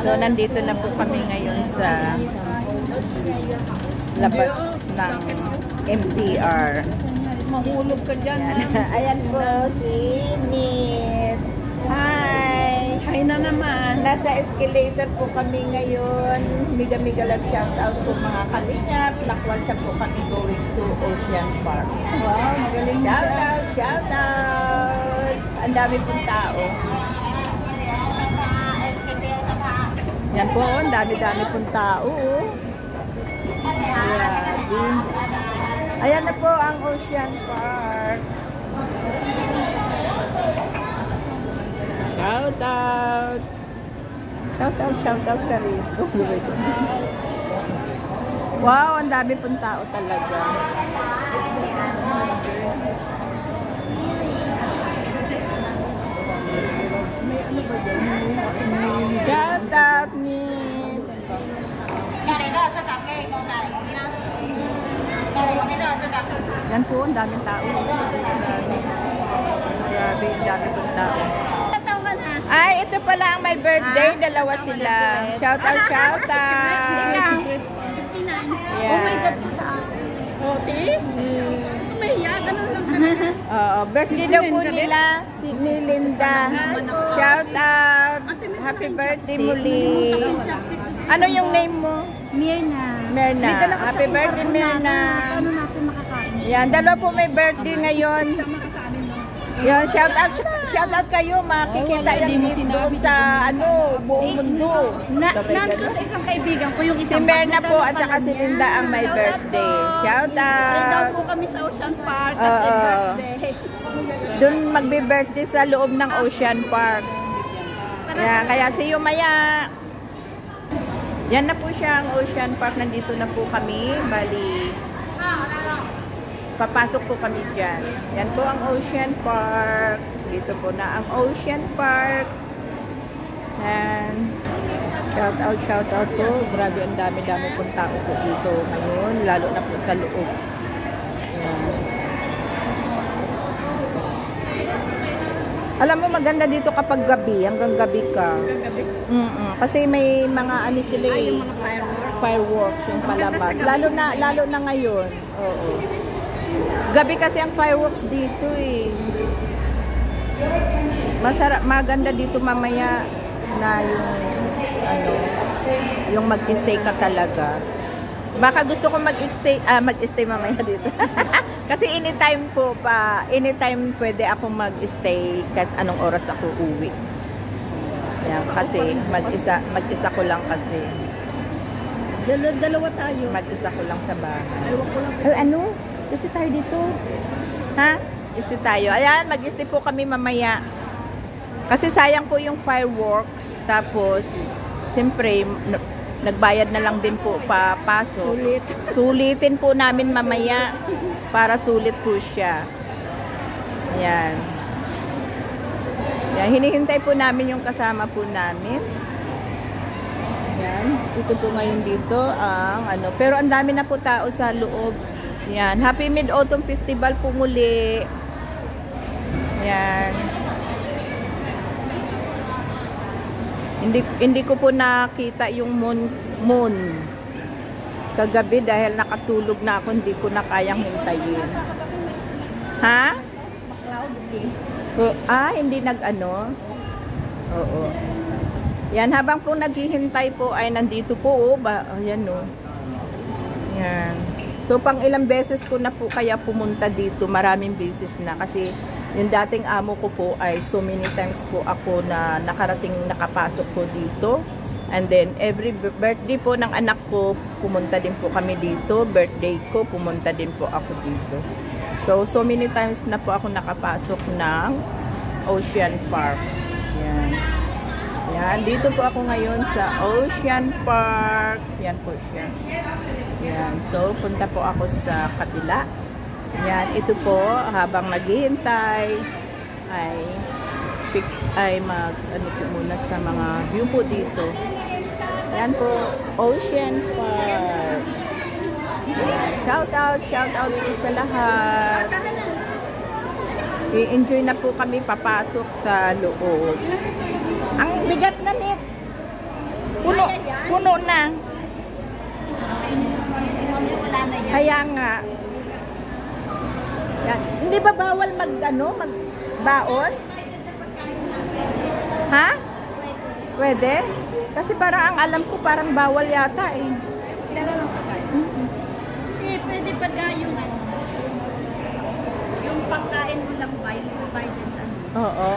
So, nandito na po kami ngayon sa labas ng MTR. Mahulog ka dyan. Ayan po si Nit. Hi! Hi na naman. Nasa escalator po kami ngayon. Miga-miga love shoutout po mga kalingap. Lakwal siya po kami going to Ocean Park. Wow, magaling na. Shoutout! Ang dami pong tao. Yan po, ang dami-dami pong tao. Ayan na po ang Ocean Park. Shoutout! Shoutout ka rito. Wow, ang dami pong tao talaga. Shoutout ni yan po, ang daming tao. Grabe, ang dami pong tao. Ay, ito pala ang my birthday. Dalawa sila. Shoutout, shoutout. Oh my God, ko sa akin. Oti? Umahiya, ganun lang. Oo, birthday daw po nila. Si Linda. Shoutout. Happy birthday muli. Ano yung name mo? Mirna. Mirna. Happy birthday, Mirna. Ano natin makakain? Yan, dalawa po may birthday ngayon. Yan, shoutout kayo. Makikita yan dito sa buong mundo. Nandito sa isang kaibigan ko yung Si isang Mirna po at saka si Linda ang may birthday. Shoutout. daw po kami sa Ocean Park kasi birthday. Doon magbe-birthday sa loob ng Ocean Park. Yan, kaya see you maya. Yan na po siya ang Ocean Park. Nandito na po kami. Bali, papasok po kami dyan. Yan po ang Ocean Park. Dito po na ang Ocean Park. And shoutout po. Grabe, ang dami-dami pong tao po dito ngayon. Lalo na po sa loob. Yan. Alam mo, maganda dito kapag gabi. Hanggang gabi ka. Kasi may mga ano sila eh. Yung mga Fireworks yung palabas. Lalo na ngayon. Oo. Gabi kasi ang fireworks dito eh. Masarap, maganda dito mamaya na yung mag-stay ka talaga. Baka gusto ko mag-stay mamaya dito. Kasi anytime pwede ako mag-stay kahit anong oras ako uwi. Yan, kasi mag-isa ko lang kasi. Dalawa tayo. Mag-isa ko lang sa bahay. Ewan ko lang. Ay, ano? Gusto tayo dito. Ha? Gusto tayo. Ayan, mag-stay po kami mamaya. Kasi sayang po yung fireworks. Tapos, siyempre, nagbayad na lang din po papasok. Sulit. Sulitin po namin mamaya. Para sulit po siya. Ayan. Yan, hinihintay po namin yung kasama po namin. Yan, ito po ngayon dito ang pero ang dami na po tao sa loob. Yan, Happy Mid-Autumn Festival po muli. Yan. Hindi ko po nakita yung moon kagabi dahil nakatulog na ako, hindi ko na kayang hintayin. Ha? Hindi Oo. Yan, habang po naghihintay po ay nandito po, ayan o. Yan. So, pang ilang beses ko na po kaya pumunta dito, maraming beses na. Kasi, yung dating amo ko po ay so many times po ako na nakapasok ko dito. And then, every birthday po ng anak ko, pumunta din po kami dito. Birthday ko, pumunta din po ako dito. So many times na po ako nakapasok ng Ocean Park. Yan. Yan, dito po ako ngayon sa Ocean Park. Yan po siya. Yan, so punta po ako sa kabila. Yan, ito po, habang naghihintay, ay po muna sa mga view po dito. Yan po, Ocean Park. Yan, shout out po sa lahat. I-enjoy na po kami papasok sa loob. Ang bigat na, Nit. puno na. Kainin mo mamaya wala na yan. Kaya nga. Yan. Hindi ba bawal magbaon? Ha? Pwede? Kasi parang ang alam ko parang bawal yata eh. Dala lang pagkain. Eh, pwede ba yung yung pagkain mo lang ba? Yung provided ano? Oo.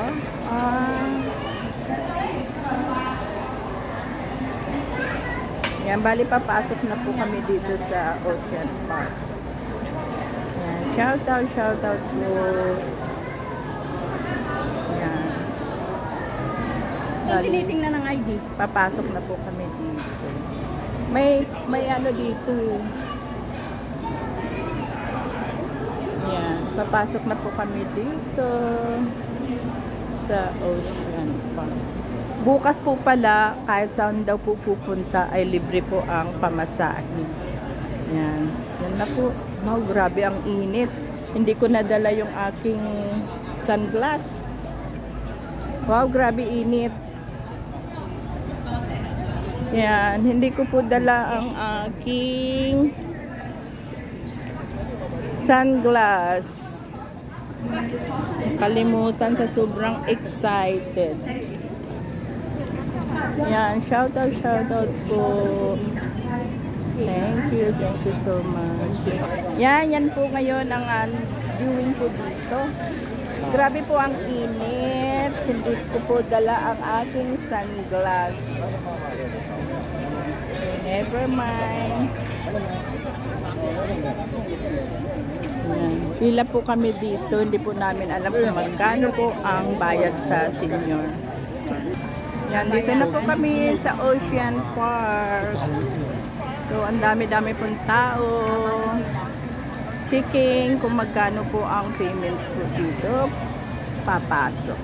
Yan, bali papasok na po kami dito sa Ocean Park. Yan, shout out po. Yan. Yung tinitingnan ng ID. Papasok na po kami dito. May ano dito. Yan, papasok na po kami dito sa Ocean Park. Bukas po pala, kahit saan daw po pupunta, ay libre po ang pamasahe. Yan. Yan na po. Wow, grabe ang init. Hindi ko nadala yung aking sunglass. Wow, grabe init. Yan. Hindi ko po dala ang aking sunglass. Kalimutan sa sobrang excited. Yan, shout out po. Thank you so much. Yan po ngayon ang viewing ko dito. Grabe po ang init. Hindi ko po dala ang aking sunglass. Never mind. Yan. Pila po kami dito. Hindi po namin alam kung magkano po ang bayad sa senior. Yan, dito na po kami sa Ocean Park. So, ang dami-dami pong tao. Checking kung magkano po ang payments po dito. Papasok.